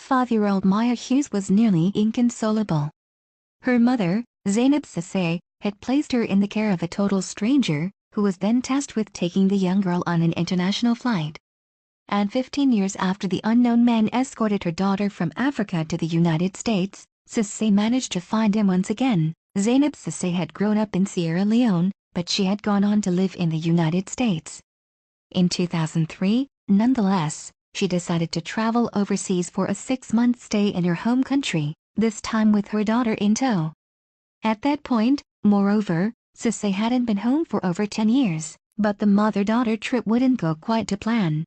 5-year-old Maya Hughes was nearly inconsolable. Her mother, Zainab Sesay, had placed her in the care of a total stranger, who was then tasked with taking the young girl on an international flight. And 15 years after the unknown man escorted her daughter from Africa to the United States, Sesay managed to find him once again. Zainab Sesay had grown up in Sierra Leone, but she had gone on to live in the United States. In 2003, nonetheless, she decided to travel overseas for a 6-month stay in her home country, this time with her daughter in tow. At that point, moreover, Sesay hadn't been home for over 10 years, but the mother-daughter trip wouldn't go quite to plan.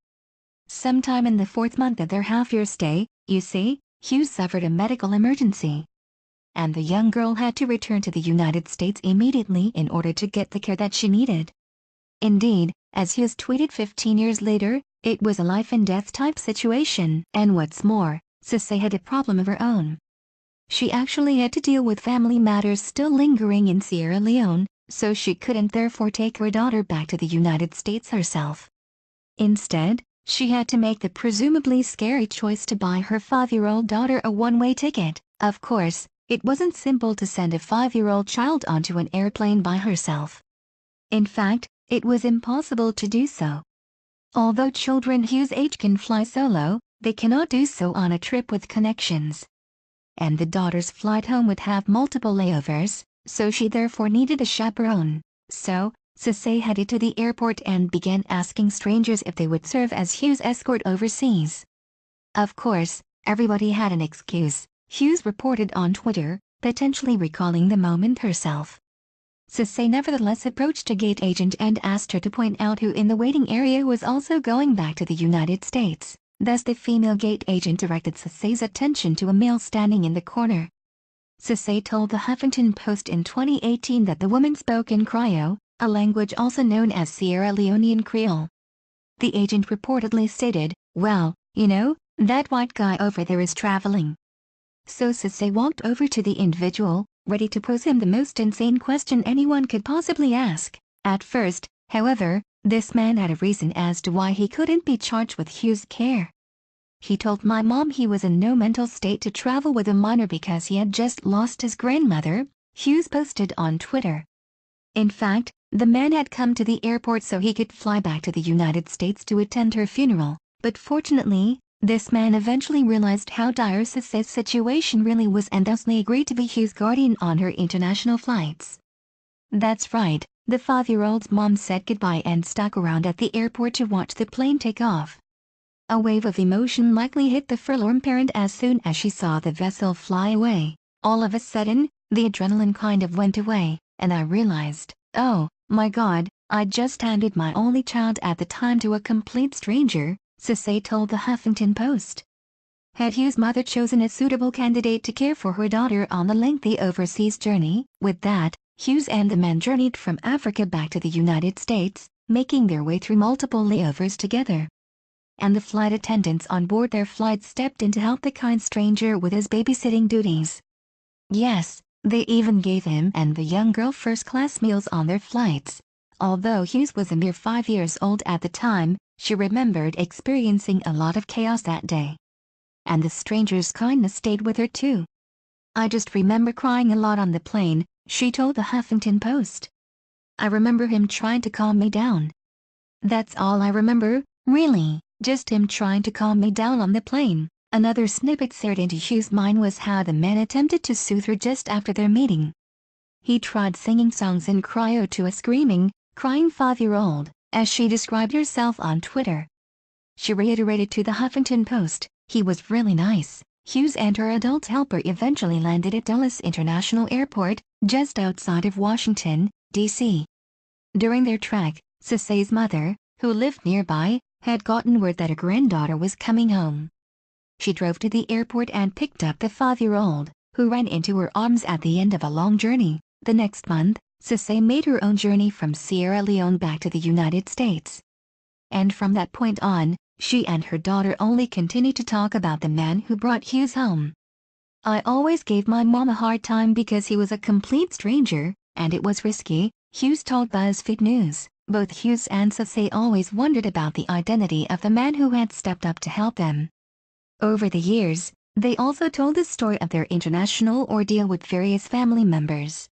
Sometime in the 4th month of their half-year stay, you see, Hughes suffered a medical emergency, and the young girl had to return to the United States immediately in order to get the care that she needed. Indeed, as Hughes tweeted 15 years later, it was a life-and-death type situation. And what's more, Sesay had a problem of her own. She actually had to deal with family matters still lingering in Sierra Leone, so she couldn't therefore take her daughter back to the United States herself. Instead, she had to make the presumably scary choice to buy her 5-year-old daughter a one-way ticket. Of course, it wasn't simple to send a 5-year-old child onto an airplane by herself. In fact, it was impossible to do so. Although children Hughes' age can fly solo, they cannot do so on a trip with connections. And the daughter's flight home would have multiple layovers, so she therefore needed a chaperone. So, Sesay headed to the airport and began asking strangers if they would serve as Hughes' escort overseas. Of course, everybody had an excuse, Hughes reported on Twitter, potentially recalling the moment herself. Sesay nevertheless approached a gate agent and asked her to point out who in the waiting area was also going back to the United States. Thus the female gate agent directed Sesay's attention to a male standing in the corner. Sesay told the Huffington Post in 2018 that the woman spoke in Creole, a language also known as Sierra Leonean Creole. The agent reportedly stated, "Well, you know, that white guy over there is traveling." So Sesay walked over to the individual, ready to pose him the most insane question anyone could possibly ask. At first, however, this man had a reason as to why he couldn't be charged with Hughes' care. "He told my mom he was in no mental state to travel with a minor because he had just lost his grandmother," Hughes posted on Twitter. In fact, the man had come to the airport so he could fly back to the United States to attend her funeral, but fortunately, this man eventually realized how dire Sesay's situation really was and thusly agreed to be Hughes' guardian on her international flights. That's right, the 5-year-old's mom said goodbye and stuck around at the airport to watch the plane take off. A wave of emotion likely hit the forlorn parent as soon as she saw the vessel fly away. All of a sudden, the adrenaline kind of went away, and I realized, oh, my God, I just handed my only child at the time to a complete stranger, Sesay told the Huffington Post. Had Hughes' mother chosen a suitable candidate to care for her daughter on the lengthy overseas journey? With that, Hughes and the man journeyed from Africa back to the United States, making their way through multiple layovers together. And the flight attendants on board their flight stepped in to help the kind stranger with his babysitting duties. Yes, they even gave him and the young girl first-class meals on their flights. Although Hughes was a mere 5 years old at the time, she remembered experiencing a lot of chaos that day. And the stranger's kindness stayed with her too. "I just remember crying a lot on the plane," she told the Huffington Post. "I remember him trying to calm me down. That's all I remember, really, just him trying to calm me down on the plane." Another snippet seared into Hughes' mind was how the man attempted to soothe her just after their meeting. He tried singing songs in Creole to a screaming, crying 5-year-old, as she described herself on Twitter. She reiterated to the Huffington Post, "He was really nice." Hughes and her adult helper eventually landed at Dulles International Airport, just outside of Washington, D.C. During their trek, Sesay's mother, who lived nearby, had gotten word that her granddaughter was coming home. She drove to the airport and picked up the 5-year-old, who ran into her arms at the end of a long journey. The next month, Sesay made her own journey from Sierra Leone back to the United States. And from that point on, she and her daughter only continued to talk about the man who brought Hughes home. "I always gave my mom a hard time because he was a complete stranger, and it was risky," Hughes told BuzzFeed News. Both Hughes and Sesay always wondered about the identity of the man who had stepped up to help them. Over the years, They also told the story of their international ordeal with various family members.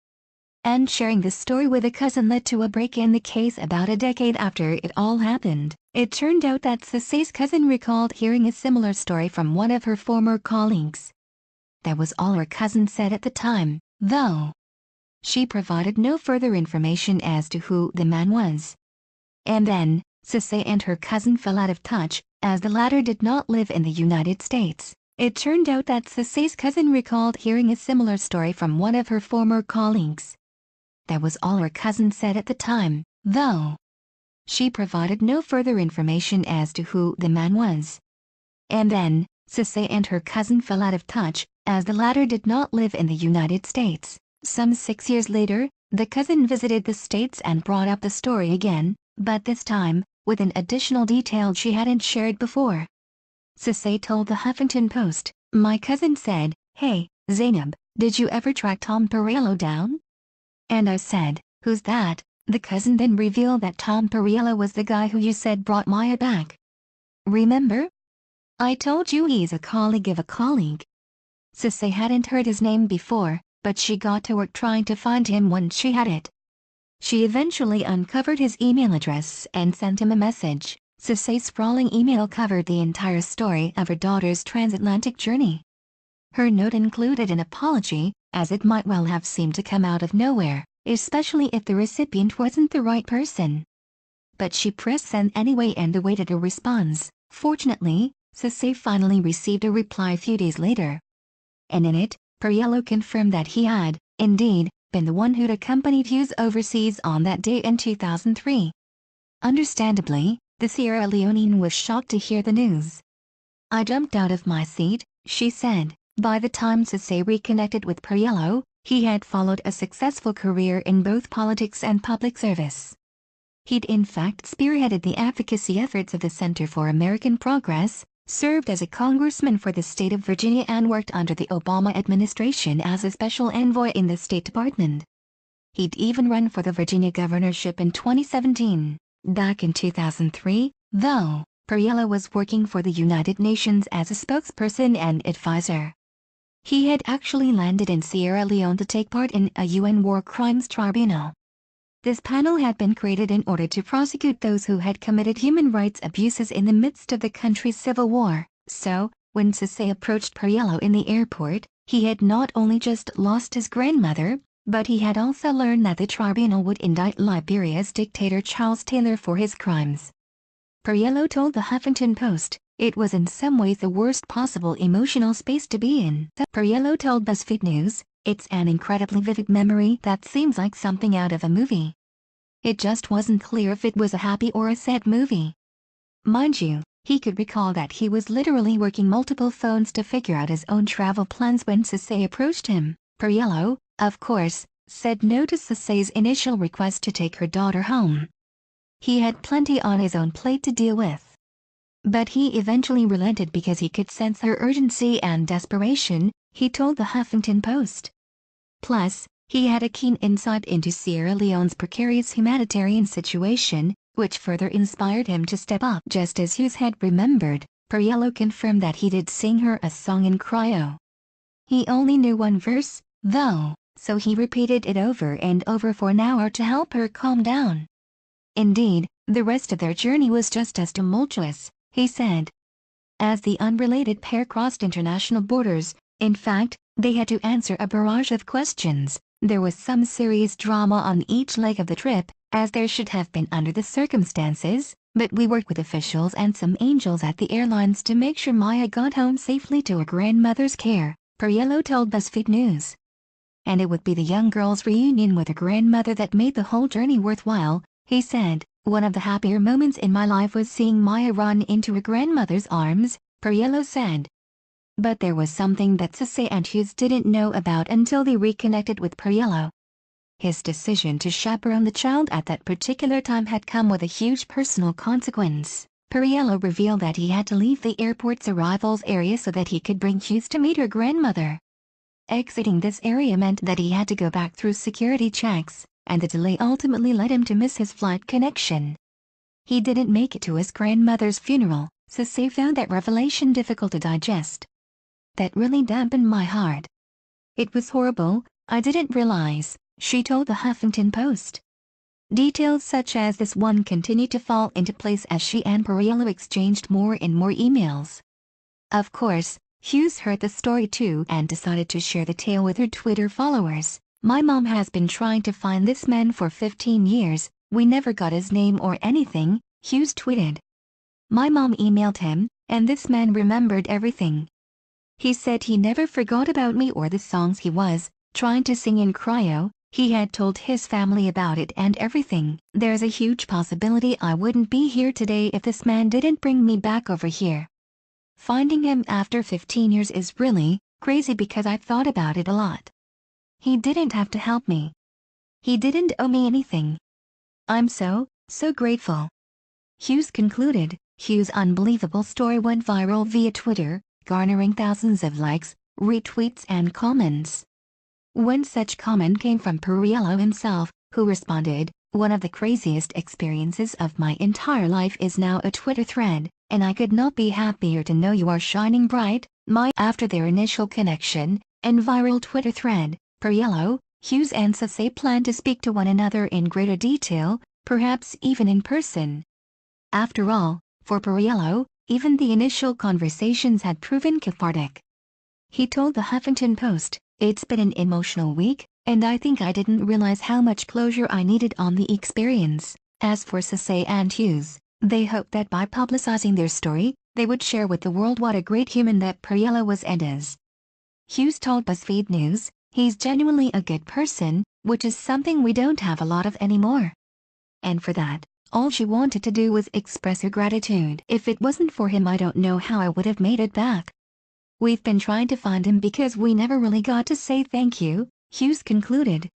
And sharing this story with a cousin led to a break in the case about a decade after it all happened. It turned out that Sesay's cousin recalled hearing a similar story from one of her former colleagues. That was all her cousin said at the time, though. She provided no further information as to who the man was. And then, Sesay and her cousin fell out of touch, as the latter did not live in the United States. It turned out that Sesay's cousin recalled hearing a similar story from one of her former colleagues. That was all her cousin said at the time, though. She provided no further information as to who the man was. And then, Sesay and her cousin fell out of touch, as the latter did not live in the United States. Some 6 years later, the cousin visited the States and brought up the story again, but this time, with an additional detail she hadn't shared before. Sesay told the Huffington Post, "My cousin said, 'Hey, Zainab, did you ever track Tom Perriello down?' And I said, 'Who's that?' The cousin then revealed that Tom Perriello was the guy who you said brought Maya back. Remember? I told you he's a colleague of a colleague." Sesay hadn't heard his name before, but she got to work trying to find him once she had it. She eventually uncovered his email address and sent him a message. Sesay's sprawling email covered the entire story of her daughter's transatlantic journey. Her note included an apology, as it might well have seemed to come out of nowhere, especially if the recipient wasn't the right person. But she pressed send anyway and awaited a response. Fortunately, Sesay finally received a reply a few days later. And in it, Perriello confirmed that he had, indeed, been the one who'd accompanied Hughes overseas on that day in 2003. Understandably, the Sierra Leonean was shocked to hear the news. "I jumped out of my seat," she said. By the time Sesay reconnected with Perriello, he had followed a successful career in both politics and public service. He'd in fact spearheaded the advocacy efforts of the Center for American Progress, served as a congressman for the state of Virginia and worked under the Obama administration as a special envoy in the State Department. He'd even run for the Virginia governorship in 2017. Back in 2003, though, Perriello was working for the United Nations as a spokesperson and advisor. He had actually landed in Sierra Leone to take part in a UN war crimes tribunal. This panel had been created in order to prosecute those who had committed human rights abuses in the midst of the country's civil war. So, when Sesay approached Perriello in the airport, he had not only just lost his grandmother, but he had also learned that the tribunal would indict Liberia's dictator Charles Taylor for his crimes. Perriello told the Huffington Post, "It was in some ways the worst possible emotional space to be in." Perriello told BuzzFeed News, "It's an incredibly vivid memory that seems like something out of a movie. It just wasn't clear if it was a happy or a sad movie." Mind you, he could recall that he was literally working multiple phones to figure out his own travel plans when Sesay approached him. Perriello, of course, said no to Sesay's initial request to take her daughter home. He had plenty on his own plate to deal with. But he eventually relented because he could sense her urgency and desperation, he told the Huffington Post. Plus, he had a keen insight into Sierra Leone's precarious humanitarian situation, which further inspired him to step up. Just as Hughes had remembered, Perriello confirmed that he did sing her a song in cryo. He only knew one verse, though, so he repeated it over and over for an hour to help her calm down. Indeed, the rest of their journey was just as tumultuous, he said. As the unrelated pair crossed international borders, in fact, they had to answer a barrage of questions. There was some serious drama on each leg of the trip, as there should have been under the circumstances, but we worked with officials and some angels at the airlines to make sure Maya got home safely to her grandmother's care, Perriello told BuzzFeed News. And it would be the young girl's reunion with her grandmother that made the whole journey worthwhile, he said. "One of the happier moments in my life was seeing Maya run into her grandmother's arms," Perriello said. But there was something that Sesay and Hughes didn't know about until they reconnected with Perriello. His decision to chaperone the child at that particular time had come with a huge personal consequence. Perriello revealed that he had to leave the airport's arrivals area so that he could bring Hughes to meet her grandmother. Exiting this area meant that he had to go back through security checks, and the delay ultimately led him to miss his flight connection. He didn't make it to his grandmother's funeral. Sesay found that revelation difficult to digest. that really dampened my heart. It was horrible, I didn't realize, she told the Huffington Post. Details such as this one continued to fall into place as she and Periello exchanged more and more emails. Of course, Hughes heard the story too and decided to share the tale with her Twitter followers. My mom has been trying to find this man for 15 years, we never got his name or anything, Hughes tweeted. My mom emailed him, and this man remembered everything. He said he never forgot about me or the songs he was trying to sing in cryo. He had told his family about it and everything. There's a huge possibility I wouldn't be here today if this man didn't bring me back over here. Finding him after 15 years is really crazy because I thought about it a lot. He didn't have to help me. He didn't owe me anything. I'm so grateful. Hughes concluded. Hughes' unbelievable story went viral via Twitter, garnering thousands of likes, retweets and comments. One such comment came from Periello himself, who responded, "One of the craziest experiences of my entire life is now a Twitter thread, and I could not be happier to know you are shining bright, Maya." After their initial connection and viral Twitter thread, Periello, Hughes and Sesay plan to speak to one another in greater detail, perhaps even in person. After all, for Periello, even the initial conversations had proven cathartic. He told the Huffington Post, "It's been an emotional week, and I think I didn't realize how much closure I needed on the experience." As for Sesay and Hughes, they hoped that by publicizing their story, they would share with the world what a great human that Periello was and is. Hughes told BuzzFeed News, "He's genuinely a good person, which is something we don't have a lot of anymore. And for that, all she wanted to do was express her gratitude. If it wasn't for him, I don't know how I would have made it back. We've been trying to find him because we never really got to say thank you," Hughes concluded.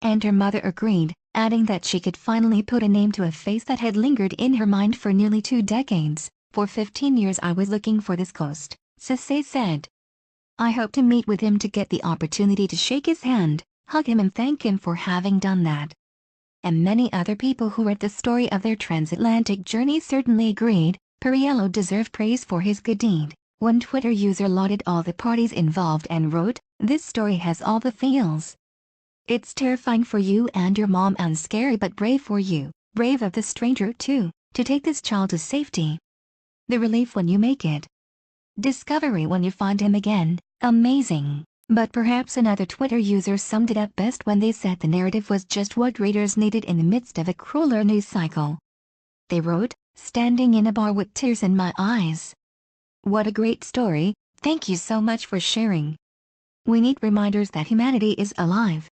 And her mother agreed, adding that she could finally put a name to a face that had lingered in her mind for nearly 2 decades. "For 15 years I was looking for this ghost," Sesay said. "I hope to meet with him to get the opportunity to shake his hand, hug him and thank him for having done that." And many other people who read the story of their transatlantic journey certainly agreed, Periello deserved praise for his good deed. One Twitter user lauded all the parties involved and wrote, "This story has all the feels. It's terrifying for you and your mom and scary but brave for you, brave of the stranger too, to take this child to safety. The relief when you make it. Discovery when you find him again, amazing." But perhaps another Twitter user summed it up best when they said the narrative was just what readers needed in the midst of a crueler news cycle. They wrote, "Standing in a bar with tears in my eyes. What a great story, thank you so much for sharing. We need reminders that humanity is alive."